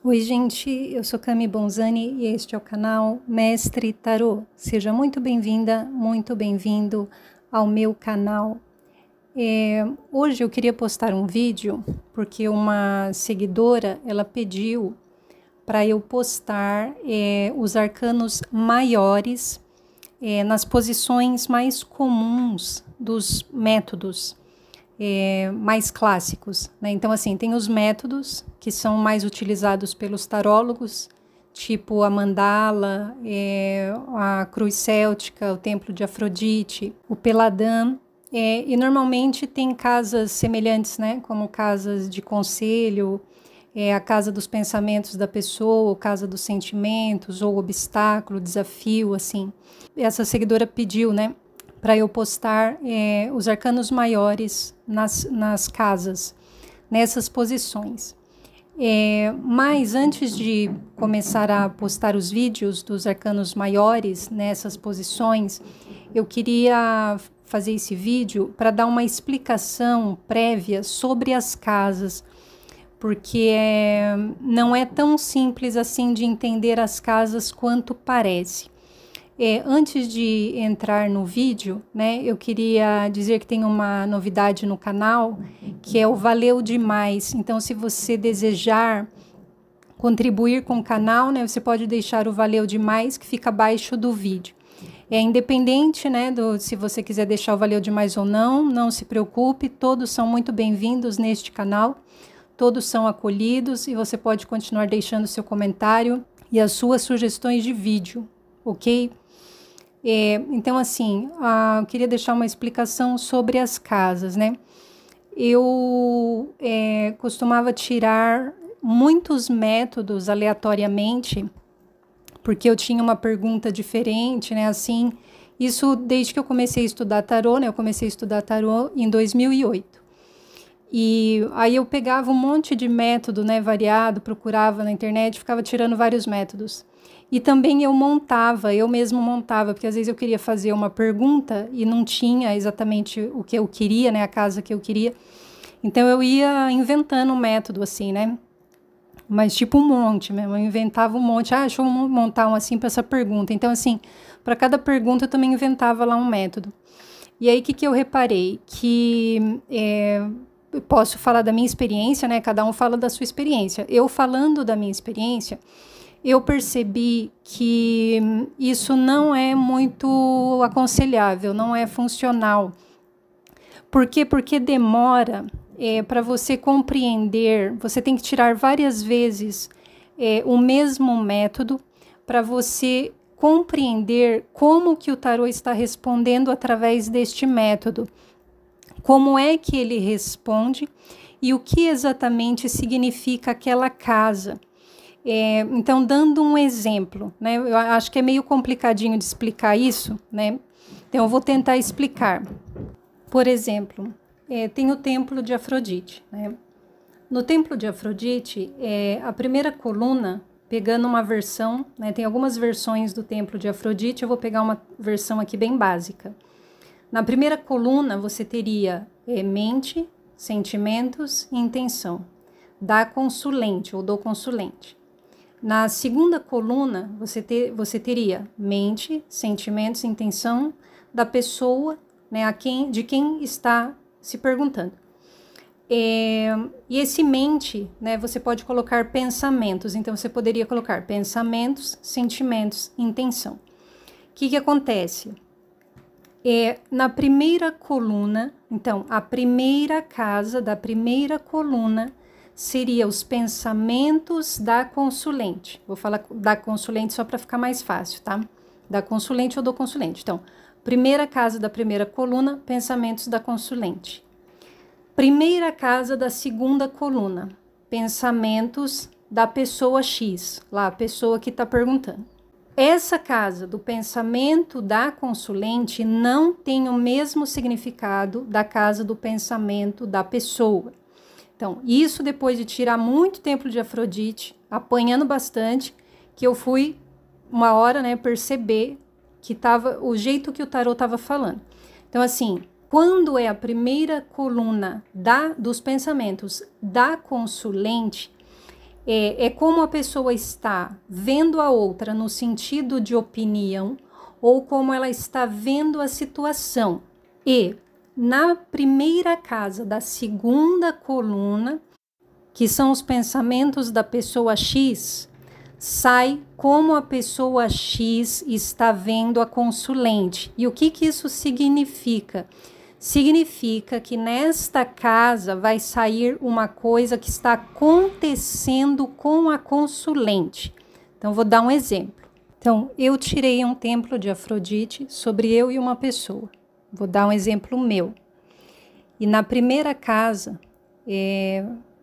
Oi, gente, eu sou Cami Bonzani e este é o canal Mestre Tarô. Seja muito bem-vinda, muito bem-vindo ao meu canal. Hoje eu queria postar um vídeo porque uma seguidora, ela pediu para eu postar os arcanos maiores nas posições mais comuns dos métodos mais clássicos, né? Então, assim, tem os métodos que são mais utilizados pelos tarólogos, tipo a mandala, a cruz céltica, o templo de Afrodite, o peladã, e normalmente tem casas semelhantes, né? Como casas de conselho, a casa dos pensamentos da pessoa, ou casa dos sentimentos, ou obstáculo, desafio, assim. Essa seguidora pediu, né, para eu postar os arcanos maiores nas casas, nessas posições. Mas antes de começar a postar os vídeos dos arcanos maiores nessas posições, eu queria fazer esse vídeo para dar uma explicação prévia sobre as casas, porque não é tão simples assim de entender as casas quanto parece. Antes de entrar no vídeo, né, eu queria dizer que tem uma novidade no canal, que é o Valeu Demais. Então, se você desejar contribuir com o canal, né, você pode deixar o Valeu Demais, que fica abaixo do vídeo. Independente, né, se você quiser deixar o Valeu Demais ou não, não se preocupe, todos são muito bem-vindos neste canal, todos são acolhidos e você pode continuar deixando seu comentário e as suas sugestões de vídeo, ok? Então, assim, eu queria deixar uma explicação sobre as casas, né? Eu costumava tirar muitos métodos aleatoriamente, porque eu tinha uma pergunta diferente, né? Assim, isso desde que eu comecei a estudar tarô, né? Eu comecei a estudar tarô em 2008. E aí eu pegava um monte de método, né, variado, procurava na internet, ficava tirando vários métodos. E também eu mesmo montava, porque às vezes eu queria fazer uma pergunta e não tinha exatamente o que eu queria, né, a casa que eu queria. Então eu ia inventando um método assim, né? Mas tipo um monte mesmo, eu inventava um monte. Deixa eu montar um assim para essa pergunta. Então assim, para cada pergunta eu também inventava lá um método. E aí o que eu reparei? Que eu posso falar da minha experiência, né? Cada um fala da sua experiência. Eu falando da minha experiência, eu percebi que isso não é muito aconselhável, não é funcional. Por quê? Porque demora para você compreender, você tem que tirar várias vezes o mesmo método para você compreender como que o tarô está respondendo através deste método. Como é que ele responde e o que exatamente significa aquela casa. Então, dando um exemplo, né? Eu acho que é meio complicadinho de explicar isso, né? Então, eu vou tentar explicar. Por exemplo, tem o templo de Afrodite, né? No templo de Afrodite, a primeira coluna, pegando uma versão, né? Tem algumas versões do templo de Afrodite, eu vou pegar uma versão aqui bem básica. Na primeira coluna, você teria mente, sentimentos e intenção, da consulente ou do consulente. Na segunda coluna, você teria mente, sentimentos e intenção da pessoa, né, de quem está se perguntando. E esse mente, né, você pode colocar pensamentos, então você poderia colocar pensamentos, sentimentos e intenção. O que acontece? Na primeira coluna, então, a primeira casa da primeira coluna seria os pensamentos da consulente. Vou falar da consulente só para ficar mais fácil, tá? Da consulente ou do consulente. Então, primeira casa da primeira coluna, pensamentos da consulente. Primeira casa da segunda coluna, pensamentos da pessoa X, lá, a pessoa que está perguntando. Essa casa do pensamento da consulente não tem o mesmo significado da casa do pensamento da pessoa. Então, isso depois de tirar muito templo de Afrodite, apanhando bastante, que eu fui uma hora, né, perceber que tava o jeito que o tarô estava falando. Então, assim, quando é a primeira coluna dos pensamentos da consulente, É como a pessoa está vendo a outra no sentido de opinião ou como ela está vendo a situação. E na primeira casa da segunda coluna, que são os pensamentos da pessoa X, sai como a pessoa X está vendo a consulente. E o que isso significa? Significa que nesta casa vai sair uma coisa que está acontecendo com a consulente. Então, vou dar um exemplo. Então, eu tirei um templo de Afrodite sobre eu e uma pessoa. Vou dar um exemplo meu. E na primeira casa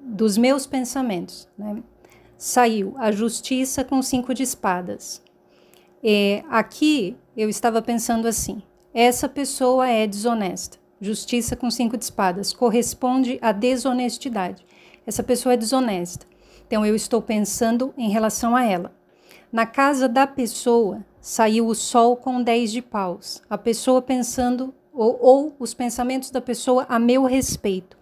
dos meus pensamentos, né, saiu a justiça com 5 de espadas. Aqui eu estava pensando assim, essa pessoa é desonesta. Justiça com 5 de espadas corresponde à desonestidade. Essa pessoa é desonesta. Então, eu estou pensando em relação a ela. Na casa da pessoa, saiu o sol com 10 de paus. A pessoa pensando, ou os pensamentos da pessoa a meu respeito.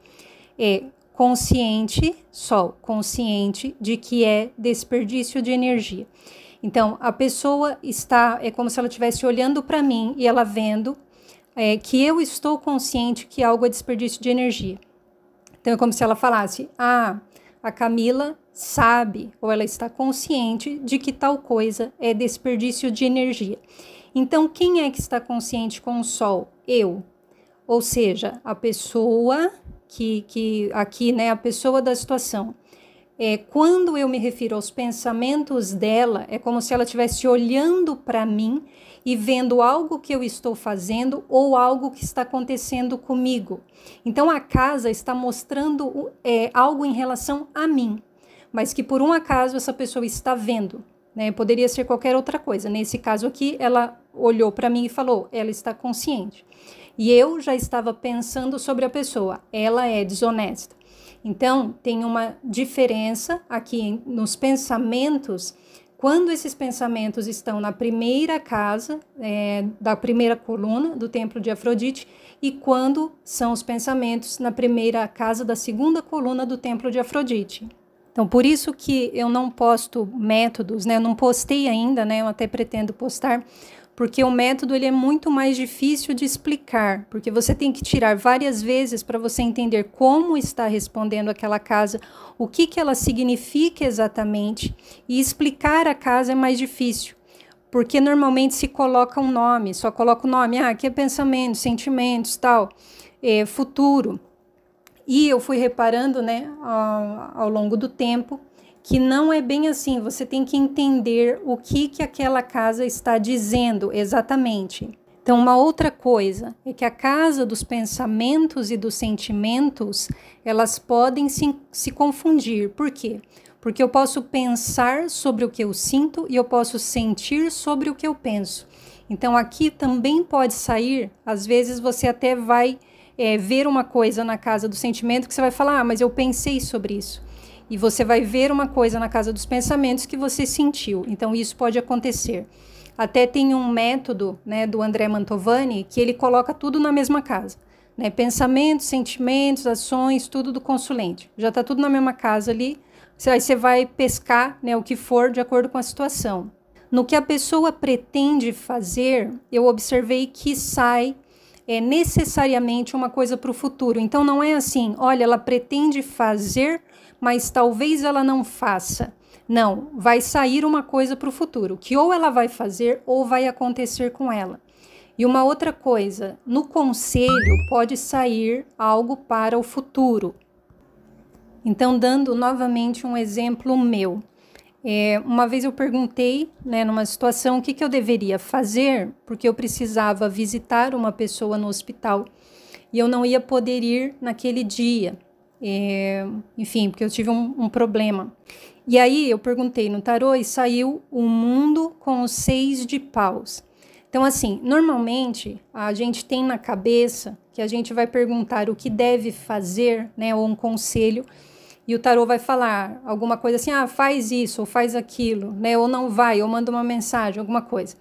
Consciente, sol, consciente de que é desperdício de energia. Então, a pessoa é como se ela estivesse olhando para mim e ela vendo que eu estou consciente que algo é desperdício de energia. Então, é como se ela falasse, a Camila sabe, ou ela está consciente de que tal coisa é desperdício de energia. Então, quem é que está consciente com o sol? Eu. Ou seja, a pessoa que aqui, né, a pessoa da situação. Quando eu me refiro aos pensamentos dela, é como se ela estivesse olhando para mim e vendo algo que eu estou fazendo ou algo que está acontecendo comigo. Então, a casa está mostrando algo em relação a mim, mas que por um acaso essa pessoa está vendo, né? Poderia ser qualquer outra coisa. Nesse caso aqui, ela olhou para mim e falou, ela está consciente. E eu já estava pensando sobre a pessoa, ela é desonesta. Então, tem uma diferença aqui nos pensamentos, quando esses pensamentos estão na primeira casa, da primeira coluna do templo de Afrodite, e quando são os pensamentos na primeira casa da segunda coluna do templo de Afrodite. Então, por isso que eu não posto métodos, né? Eu não postei ainda, né? Eu até pretendo postar, porque o método ele é muito mais difícil de explicar, porque você tem que tirar várias vezes para você entender como está respondendo aquela casa, o que ela significa exatamente, e explicar a casa é mais difícil, porque normalmente se coloca um nome, só coloca o nome, aqui é pensamento, sentimentos, tal, futuro. E eu fui reparando, né, ao longo do tempo, que não é bem assim, você tem que entender o que aquela casa está dizendo exatamente. Então, uma outra coisa é que a casa dos pensamentos e dos sentimentos, elas podem se confundir. Por quê? Porque eu posso pensar sobre o que eu sinto e eu posso sentir sobre o que eu penso. Então, aqui também pode sair, às vezes você até vai ver uma coisa na casa do sentimento que você vai falar, mas eu pensei sobre isso. E você vai ver uma coisa na casa dos pensamentos que você sentiu. Então, isso pode acontecer. Até tem um método, né, do André Mantovani, que ele coloca tudo na mesma casa. Né? Pensamentos, sentimentos, ações, tudo do consulente. Já está tudo na mesma casa ali. Aí você vai pescar, né, o que for de acordo com a situação. No que a pessoa pretende fazer, eu observei que sai necessariamente uma coisa para o futuro. Então, não é assim, olha, ela pretende fazer, mas talvez ela não faça. Não, vai sair uma coisa para o futuro, que ou ela vai fazer ou vai acontecer com ela. E uma outra coisa, no conselho pode sair algo para o futuro. Então, dando novamente um exemplo meu. Uma vez eu perguntei, né, numa situação, o que eu deveria fazer, porque eu precisava visitar uma pessoa no hospital e eu não ia poder ir naquele dia. Enfim, porque eu tive um problema. E aí eu perguntei no tarô e saiu o mundo com os 6 de paus. Então, assim, normalmente a gente tem na cabeça que a gente vai perguntar o que deve fazer, né, ou um conselho, e o tarô vai falar alguma coisa assim, faz isso, ou faz aquilo, né, ou não vai, ou manda uma mensagem, alguma coisa.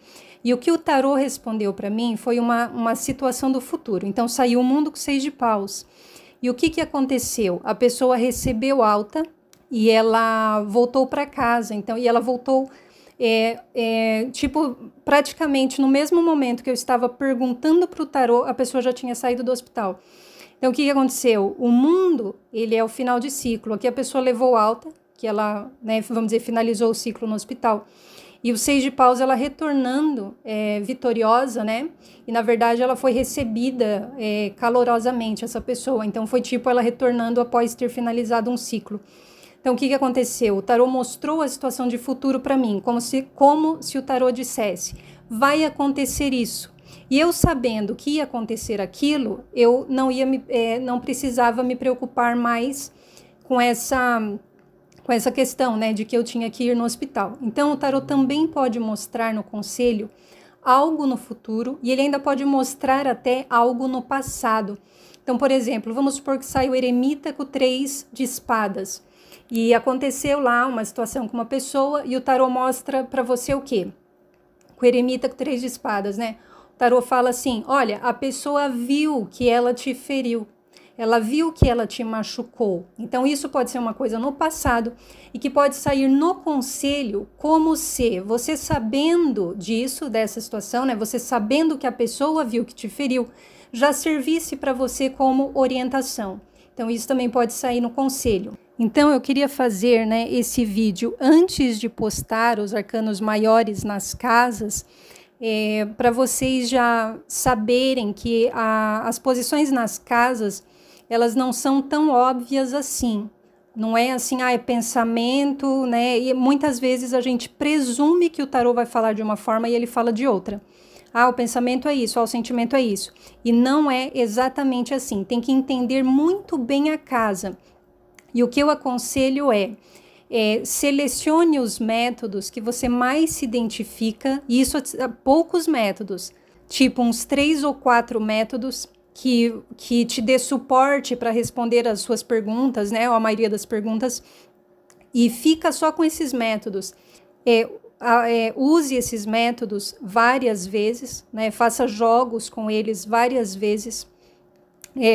E o que o tarô respondeu para mim foi uma situação do futuro. Então, saiu o mundo com 6 de paus. E o que aconteceu? A pessoa recebeu alta e ela voltou para casa. Então, e ela voltou tipo, praticamente no mesmo momento que eu estava perguntando para o tarô, a pessoa já tinha saído do hospital. Então, o que aconteceu? O mundo, ele é o final de ciclo. Aqui a pessoa levou alta, que ela, né, vamos dizer, finalizou o ciclo no hospital. E o 6 de paus, ela retornando vitoriosa, né? E, na verdade, ela foi recebida calorosamente, essa pessoa. Então, foi tipo ela retornando após ter finalizado um ciclo. Então, o que aconteceu? O tarô mostrou a situação de futuro para mim, como se o tarô dissesse, vai acontecer isso. E eu sabendo que ia acontecer aquilo, eu não precisava me preocupar mais com essa questão, né, de que eu tinha que ir no hospital. Então, o tarô também pode mostrar no conselho algo no futuro e ele ainda pode mostrar até algo no passado. Então, por exemplo, vamos supor que sai o eremita com 3 de espadas. E aconteceu lá uma situação com uma pessoa e o tarô mostra para você o quê? Com o eremita com 3 de espadas, né? O tarô fala assim, olha, a pessoa viu que ela te feriu, ela viu que ela te machucou. Então, isso pode ser uma coisa no passado e que pode sair no conselho como se você sabendo disso, dessa situação, né? Você sabendo que a pessoa viu que te feriu, já servisse para você como orientação. Então, isso também pode sair no conselho. Então, eu queria fazer, né, esse vídeo antes de postar os arcanos maiores nas casas, para vocês já saberem que as posições nas casas, elas não são tão óbvias assim. Não é assim, é pensamento, né? E muitas vezes a gente presume que o tarô vai falar de uma forma e ele fala de outra. O pensamento é isso, o sentimento é isso. E não é exatamente assim. Tem que entender muito bem a casa. E o que eu aconselho selecione os métodos que você mais se identifica, e isso poucos métodos, tipo uns 3 ou 4 métodos que te dê suporte para responder as suas perguntas, né, ou a maioria das perguntas, e fica só com esses métodos. Use esses métodos várias vezes, né, faça jogos com eles várias vezes,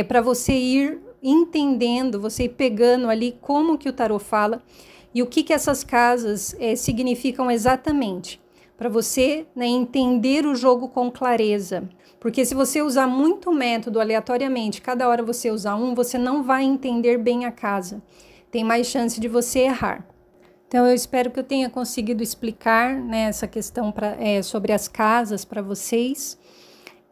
para você ir entendendo, você ir pegando ali como que o tarô fala e o que essas casas significam exatamente, para você, né, entender o jogo com clareza. Porque se você usar muito método aleatoriamente, cada hora você usar um, você não vai entender bem a casa. Tem mais chance de você errar. Então, eu espero que eu tenha conseguido explicar, né, essa questão sobre as casas para vocês.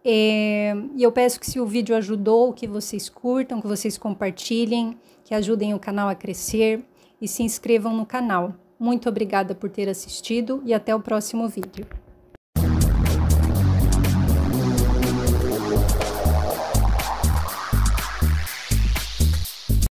E eu peço que, se o vídeo ajudou, que vocês curtam, que vocês compartilhem, que ajudem o canal a crescer e se inscrevam no canal. Muito obrigada por ter assistido e até o próximo vídeo.